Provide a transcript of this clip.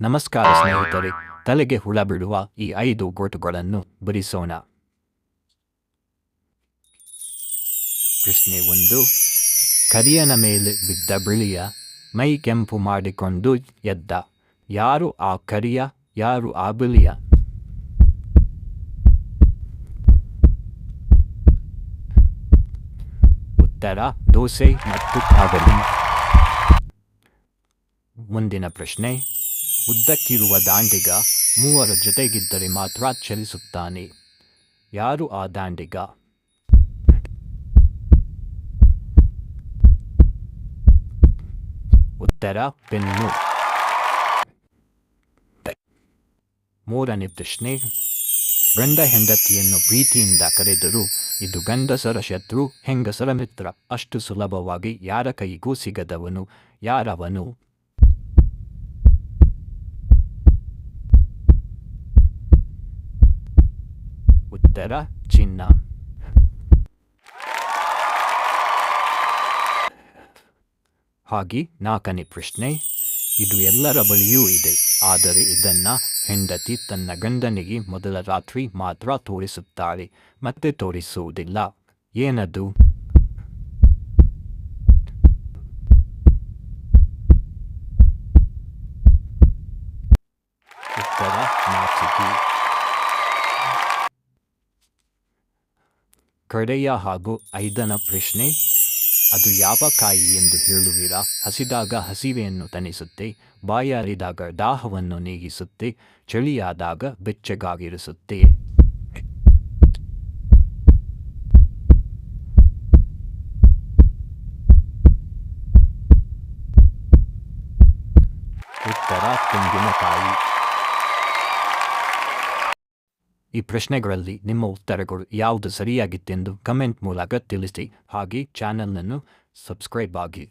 ನಮಸ್ಕಾರ ಸ್ನೇಹಿತರೆ, ತಲೆಗೆ ಹುಳ ಬಿಡುವ ಈ 5 ಗುರುತುಗಳನ್ನು ಬಿಡಿಸೋಣ. ಪ್ರಶ್ನೆ 1. ಕರಿಯನ ಮೇಲೆ ಬಿದ್ದ ಬಿಳಿಯ, ಮೈ ಕೆಂಪು ಮಾಡಿಕೊಂಡು ಎದ್ದ. ಯಾರು ಆ ಕರಿಯ, ಯಾರು ಆ ಬಿಳಿಯ? ಉತ್ತರ ದೋಸೆ ಮತ್ತು ಕಾಗಲಿ. ಮುಂದಿನ ಪ್ರಶ್ನೆ. ಉದ್ದಕ್ಕಿರುವ ದಾಂಡಿಗ 3 ಜೊತೆಗಿದ್ದರೆ ಮಾತ್ರ ಚಲಿಸುತ್ತಾನೆ. ಯಾರು ಆ ದಾಂಡಿಗ? ಉತ್ತರ ಪೆನ್ನು. ಮೂರನೇ ಪ್ರಶ್ನೆ. ಗಂಡ ಹೆಂಡತಿಯನ್ನು ಪ್ರೀತಿಯಿಂದ ಕರೆದರು. ಇದು ಗಂಡಸರ ಶತ್ರು, ಹೆಂಗಸರ ಮಿತ್ರ. ಅಷ್ಟು ಸುಲಭವಾಗಿ ಯಾರ ಕೈಗೂ ಸಿಗದವನು ಯಾರವನು? ಉತ್ತರ ಚಿನ್ನ. ಹಾಗೆ 4ನೇ ಪ್ರಶ್ನೆ. ಇದು ಎಲ್ಲರ ಬಳಿಯೂ ಇದೆ, ಆದರೆ ಇದನ್ನ ಹೆಂಡತಿ ತನ್ನ ಗಂಡನಿಗೆ ಮೊದಲ ರಾತ್ರಿ ಮಾತ್ರ ತೋರಿಸುತ್ತಾಳೆ, ಮತ್ತೆ ತೋರಿಸುವುದಿಲ್ಲ. ಏನದು? ಉತ್ತರ ನಾಚಿಕೆ. ಕಡೆಯ ಹಾಗೂ 5ನೇ ಪ್ರಶ್ನೆ. ಅದು ಯಾವ ಕಾಯಿ ಎಂದು ಹೇಳುವಿರಾ? ಹಸಿದಾಗ ಹಸಿವೆಯನ್ನು ತಣಿಸುತ್ತೆ, ಬಾಯಾರಿದಾಗ ದಾಹವನ್ನು ನೀಗಿಸುತ್ತೆ, ಚಳಿಯಾದಾಗ ಬೆಚ್ಚಗಾಗಿರಿಸುತ್ತೆ. ಉತ್ತರ ತೆಂಗಿನಕಾಯಿ. ಈ ಪ್ರಶ್ನೆಗಳಲ್ಲಿ ನಿಮ್ಮ ಉತ್ತರಗಳು ಯಾವುದು ಸರಿಯಾಗಿತ್ತೆಂದು ಕಮೆಂಟ್ ಮೂಲಕ ತಿಳಿಸಿ. ಹಾಗೆ ಚಾನಲನ್ನು ಸಬ್ಸ್ಕ್ರೈಬ್ ಆಗಿ.